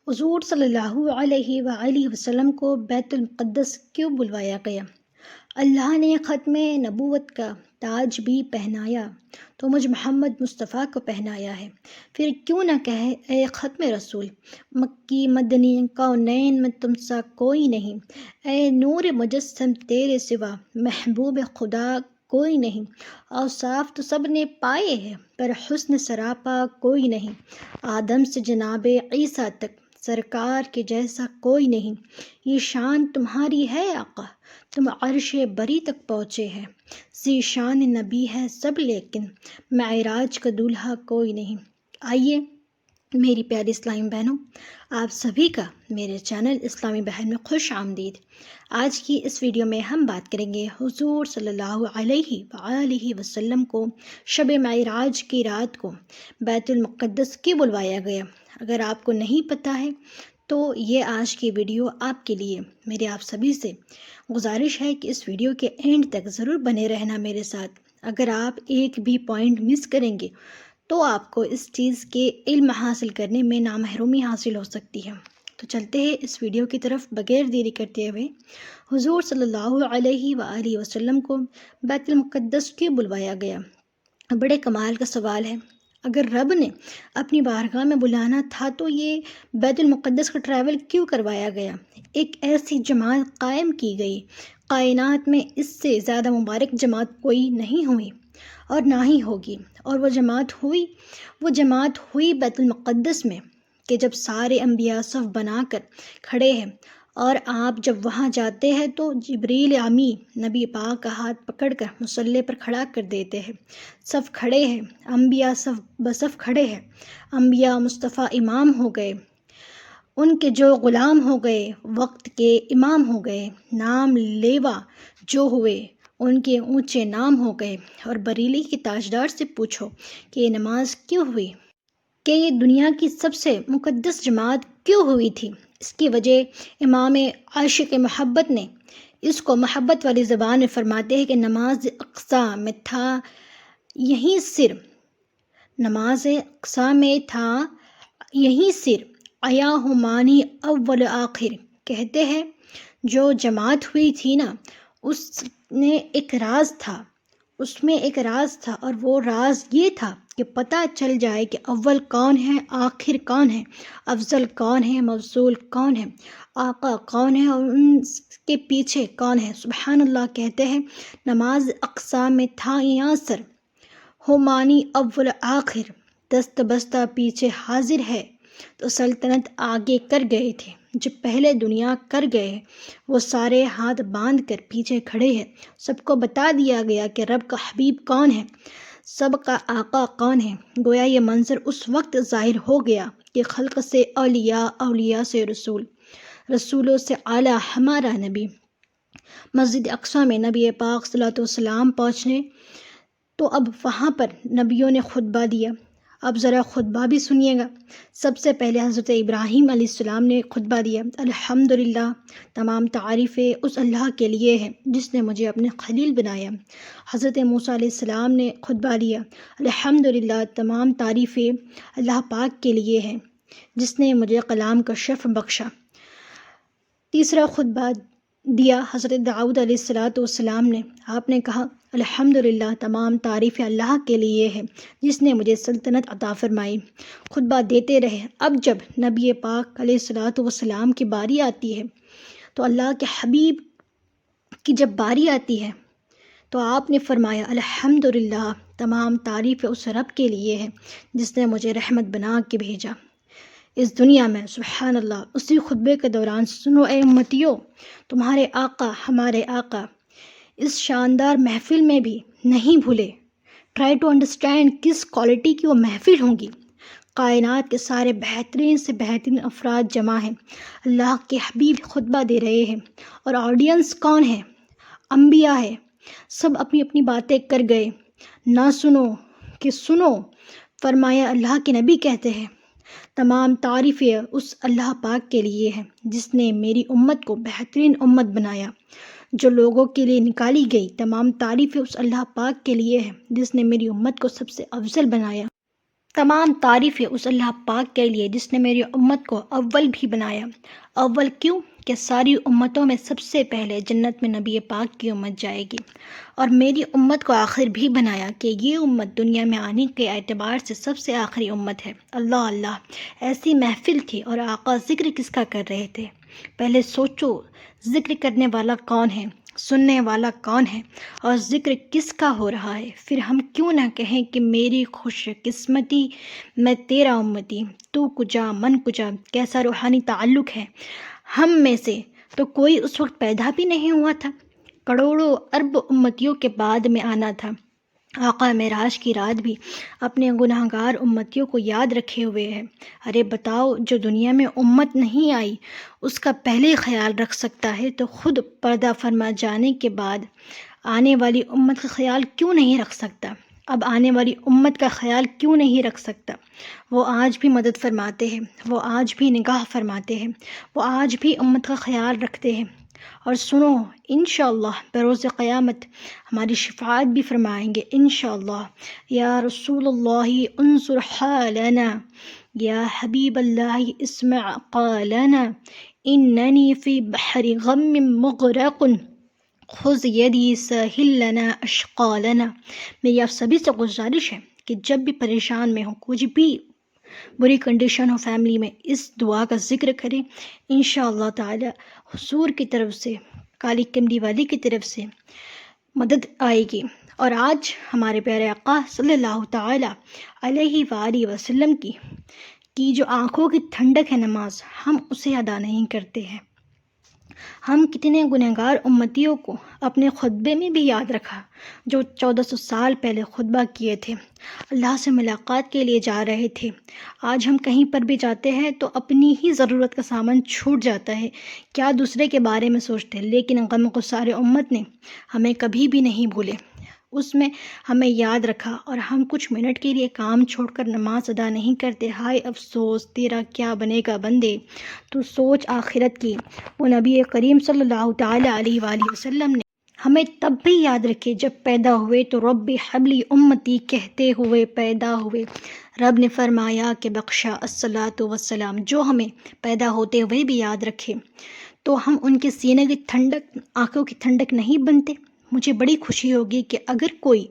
حضور صلی اللہ علیہ وآلہ وسلم کو بیت المقدس کیوں بلوایا گیا؟ اللہ نے ختم نبوت کا تاج بھی پہنایا تو مجھ محمد مصطفیٰ کو پہنایا ہے، پھر کیوں نہ کہے اے ختم رسول، مکی مدنی کونین میں تم سا کوئی نہیں، اے نور مجسم تیرے سوا محبوب خدا کوئی نہیں، اوصاف تو سب نے پائے ہیں پر حسن سراپا کوئی نہیں، آدم سے جناب عیسیٰ تک سرکار کے جیسا کوئی نہیں، یہ شان تمہاری ہے آقا، تم عرش بری تک پہنچے ہیں، ذی شان نبی ہے سب لیکن معراج کا دولہا کوئی نہیں۔ آئیے میری پیاری اسلامی بہنوں، آپ سبھی کا میرے چینل اسلامی بہن میں خوش آمدید۔ آج کی اس ویڈیو میں ہم بات کریں گے حضور صلی اللہ علیہ وآلہ وسلم کو شب معراج کی رات کو بیت المقدس کیوں بلوایا گیا۔ اگر آپ کو نہیں پتہ ہے تو یہ آج کی ویڈیو آپ کے لیے۔ میرے آپ سبھی سے گزارش ہے کہ اس ویڈیو کے اینڈ تک ضرور بنے رہنا میرے ساتھ۔ اگر آپ ایک بھی پوائنٹ مس کریں گے تو آپ کو اس چیز کے علم حاصل کرنے میں نامحرومی حاصل ہو سکتی ہے۔ تو چلتے ہیں اس ویڈیو کی طرف بغیر دیری کرتے ہوئے۔ حضور صلی اللہ علیہ وآلہ وسلم کو بیت المقدس کیوں بلوایا گیا؟ بڑے کمال کا سوال ہے۔ اگر رب نے اپنی بارگاہ میں بلانا تھا تو یہ بیت المقدس کا ٹریول کیوں کروایا گیا؟ ایک ایسی جماعت قائم کی گئی، کائنات میں اس سے زیادہ مبارک جماعت کوئی نہیں ہوئی اور نہ ہی ہوگی، اور وہ جماعت ہوئی بیت المقدس میں کہ جب سارے انبیاء صف بنا کر کھڑے ہیں اور آپ جب وہاں جاتے ہیں تو جبریل امی نبی پاک کا ہاتھ پکڑ کر مصلی پر کھڑا کر دیتے ہیں، صف کھڑے ہیں، انبیاء صف بصف کھڑے ہیں، انبیاء مصطفیٰ امام ہو گئے، ان کے جو غلام ہو گئے وقت کے امام ہو گئے، نام لیوا جو ہوئے ان کے اونچے نام ہو گئے، اور بریلی کے تاجدار سے پوچھو کہ یہ نماز کیوں ہوئی، کہ یہ دنیا کی سب سے مقدس جماعت کیوں ہوئی تھی؟ اس کی وجہ امام عاشق محبت نے اس کو محبت والی زبان میں فرماتے ہیں کہ نماز اقصیٰ میں تھا یہیں سر، نماز اقصیٰ میں تھا یہیں سر، آیا ہو مانی اول آخر۔ کہتے ہیں جو جماعت ہوئی تھی نا، اس میں ایک راز تھا اور وہ راز یہ تھا کہ پتہ چل جائے کہ اول کون ہے، آخر کون ہے، افضل کون ہے، مفضول کون ہے، آقا کون ہے اور ان کے پیچھے کون ہے۔ سبحان اللہ۔ کہتے ہیں نماز اقصیٰ میں تھا یہاں سر، ہو مانی اول آخر، دست بستہ پیچھے حاضر ہے، تو سلطنت آگے کر گئے تھے، جو پہلے دنیا کر گئے وہ سارے ہاتھ باندھ کر پیچھے کھڑے ہیں۔ سب کو بتا دیا گیا کہ رب کا حبیب کون ہے، سب کا آقا کون ہے۔ گویا یہ منظر اس وقت ظاہر ہو گیا کہ خلق سے اولیاء، اولیاء سے رسول، رسولوں سے اعلیٰ ہمارا نبی۔ مسجد اقصیٰ میں نبی پاک صلی اللہ علیہ وسلم پہنچنے تو اب وہاں پر نبیوں نے خطبہ دیا۔ اب ذرا خطبہ بھی سنیے گا۔ سب سے پہلے حضرت ابراہیم علیہ السلام نے خطبہ دیا، الحمدللہ، تمام تعریفیں اس اللہ کے لیے ہیں جس نے مجھے اپنے خلیل بنایا۔ حضرت موسیٰ علیہ السلام نے خطبہ دیا، الحمدللہ، تمام تعریفیں اللہ پاک کے لیے ہیں جس نے مجھے کلام کا شرف بخشا۔ تیسرا خطبہ دیا حضرت داؤد علیہ السلام نے۔ آپ نے کہا الحمدللہ، تمام تعریفیں اللہ کے لیے ہیں جس نے مجھے سلطنت عطا فرمائی۔ خطبہ دیتے رہے۔ اب جب نبی پاک علیہ السلام کی باری آتی ہے تو اللہ کے حبیب کی جب باری آتی ہے تو آپ نے فرمایا الحمدللہ، تمام تعریفیں اس رب کے لیے ہیں جس نے مجھے رحمت بنا کے بھیجا اس دنیا میں۔ سبحان اللہ۔ اسی خطبے کے دوران سنو اے امتیوں، تمہارے آقا، ہمارے آقا اس شاندار محفل میں بھی نہیں بھولے۔ ٹرائی ٹو انڈرسٹینڈ کس کوالٹی کی وہ محفل ہوں گی۔ کائنات کے سارے بہترین سے بہترین افراد جمع ہیں، اللہ کے حبیب خطبہ دے رہے ہیں، اور آڈینس کون ہے؟ انبیاء ہے۔ سب اپنی اپنی باتیں کر گئے، نہ سنو کہ سنو، فرمایا اللہ کے نبی کہتے ہیں تمام تعریفیں اس اللہ پاک کے لیے ہیں جس نے میری امت کو بہترین امت بنایا جو لوگوں کے لیے نکالی گئی۔ تمام تعریفیں اس اللہ پاک کے لیے ہیں جس نے میری امت کو سب سے افضل بنایا۔ تمام تعریفیں اس اللہ پاک کے لیے جس نے میری امت کو اول بھی بنایا۔ اول کیوں کہ ساری امتوں میں سب سے پہلے جنت میں نبی پاک کی امت جائے گی، اور میری امت کو آخر بھی بنایا کہ یہ امت دنیا میں آنے کے اعتبار سے سب سے آخری امت ہے۔ اللہ اللہ، ایسی محفل تھی اور آقا ذکر کس کا کر رہے تھے؟ پہلے سوچو، ذکر کرنے والا کون ہے، سننے والا کون ہے، اور ذکر کس کا ہو رہا ہے؟ پھر ہم کیوں نہ کہیں کہ میری خوش قسمتی، میں تیرا امتی، تو کجا من کجا، کیسا روحانی تعلق ہے۔ ہم میں سے تو کوئی اس وقت پیدا بھی نہیں ہوا تھا، کروڑوں ارب امتیوں کے بعد میں آنا تھا۔ آقا معراج کی رات بھی اپنے گناہگار امتیوں کو یاد رکھے ہوئے ہے۔ ارے بتاؤ، جو دنیا میں امت نہیں آئی اس کا پہلے خیال رکھ سکتا ہے تو خود پردہ فرما جانے کے بعد آنے والی امت کا خیال کیوں نہیں رکھ سکتا؟ اب آنے والی امت کا خیال کیوں نہیں رکھ سکتا؟ وہ آج بھی مدد فرماتے ہیں، وہ آج بھی نگاہ فرماتے ہیں، وہ آج بھی امت کا خیال رکھتے ہیں۔ اور سنو، انشاءاللہ بروز قیامت ہماری شفاعت بھی فرمائیں گے انشاءاللہ۔ یا رسول اللہ انظر حالنا، یا حبیب اللہ اسمع قالنا، اننی فی بحر غم مغرق، خذ یدی ساحل لنا اشقالنا۔ میری آپ سبھی سے گزارش ہے کہ جب بھی پریشان میں ہوں، کچھ بھی بری کنڈیشن ہو فیملی میں، اس دعا کا ذکر کریں، انشاءاللہ تعالی حضور کی طرف سے، کالی کملی والی کی طرف سے مدد آئے گی۔ اور آج ہمارے پیارے آقا صلی اللہ تعالی علیہ وآلہ وسلم کی جو آنکھوں کی ٹھنڈک ہے نماز، ہم اسے ادا نہیں کرتے ہیں۔ ہم کتنے گنہگار امتیوں کو اپنے خطبے میں بھی یاد رکھا، جو 1400 سال پہلے خطبہ کیے تھے، اللہ سے ملاقات کے لیے جا رہے تھے۔ آج ہم کہیں پر بھی جاتے ہیں تو اپنی ہی ضرورت کا سامان چھوٹ جاتا ہے، کیا دوسرے کے بارے میں سوچتے ہیں، لیکن غم گسار امت نے ہمیں کبھی بھی نہیں بھولے، اس میں ہمیں یاد رکھا، اور ہم کچھ منٹ کے لیے کام چھوڑ کر نماز ادا نہیں کرتے۔ ہائے افسوس، تیرا کیا بنے گا بندے، تو سوچ آخرت کی۔ وہ نبی کریم صلی اللہ تعالی علیہ وآلہ وسلم نے ہمیں تب بھی یاد رکھے جب پیدا ہوئے تو رب حبلی امتی کہتے ہوئے پیدا ہوئے۔ رب نے فرمایا کہ بخشا الصلاۃ والسلام، جو ہمیں پیدا ہوتے ہوئے بھی یاد رکھے، تو ہم ان کے سینے کی ٹھنڈک، آنکھوں کی ٹھنڈک نہیں بنتے؟ مجھے بڑی خوشی ہوگی کہ اگر کوئی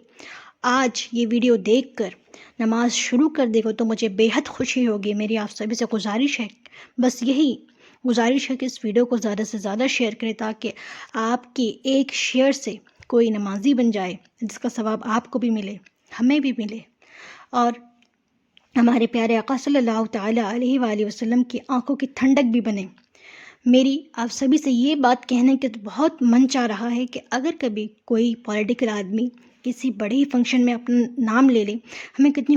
آج یہ ویڈیو دیکھ کر نماز شروع کر دے گا تو مجھے بے حد خوشی ہوگی۔ میری آپ سبھی سے گزارش ہے، بس یہی گزارش ہے کہ اس ویڈیو کو زیادہ سے زیادہ شیئر کریں، تاکہ آپ کی ایک شیئر سے کوئی نمازی بن جائے، جس کا ثواب آپ کو بھی ملے، ہمیں بھی ملے، اور ہمارے پیارے آقا صلی اللہ تعالی علیہ وآلہ وسلم کی آنکھوں کی ٹھنڈک بھی بنے۔ میری آپ سبھی سے یہ بات کہنے کے بہت من چاہ رہا ہے کہ اگر کبھی کوئی پولیٹیکل آدمی کسی بڑے فنکشن میں اپنا نام لے لے، ہمیں کتنی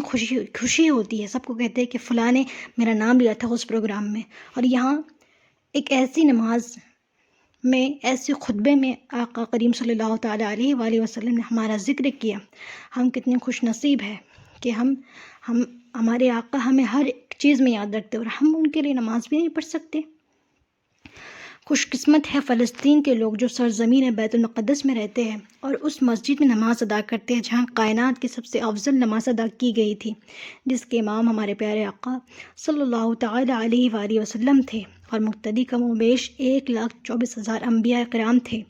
خوشی ہوتی ہے۔ سب کو کہتے ہیں کہ فلاں نے میرا نام لیا تھا اس پروگرام میں، اور یہاں ایک ایسی نماز میں، ایسے خطبے میں آقا کریم صلی اللہ تعالیٰ علیہ وآلہ وسلم نے ہمارا ذکر کیا۔ ہم کتنے خوش نصیب ہیں کہ ہمارے آقا ہمیں ہر ایک چیز میں یاد رکھتے، اور ہم ان کے لیے نماز بھی نہیں پڑھ سکتے۔ خوش قسمت ہے فلسطین کے لوگ جو سرزمین بیت المقدس میں رہتے ہیں اور اس مسجد میں نماز ادا کرتے ہیں جہاں کائنات کی سب سے افضل نماز ادا کی گئی تھی، جس کے امام ہمارے پیارے آقا صلی اللہ تعالی علیہ وآلہ وسلم تھے، اور مقتدی کم و بیش 1,24,000 انبیاء کرام تھے،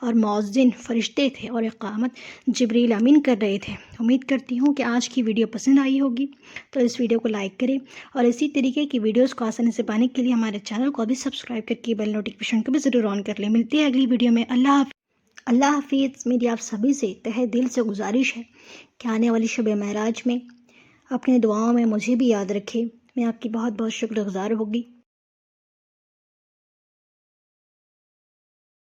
اور مؤذن فرشتے تھے، اور اقامت جبریل امین کر رہے تھے۔ امید کرتی ہوں کہ آج کی ویڈیو پسند آئی ہوگی، تو اس ویڈیو کو لائک کریں، اور اسی طریقے کی ویڈیوز کو آسانی سے پانے کے لیے ہمارے چینل کو ابھی سبسکرائب کر کے بیل نوٹیفیکیشن کو بھی ضرور آن کر لیں۔ ملتی ہے اگلی ویڈیو میں۔ اللہ حافظ۔ میری آپ سبھی سے تہہ دل سے گزارش ہے کہ آنے والی شب معراج میں اپنے دعاؤں میں مجھے بھی یاد رکھے۔ میں آپ کی بہت بہت شکر گزار ہوگی۔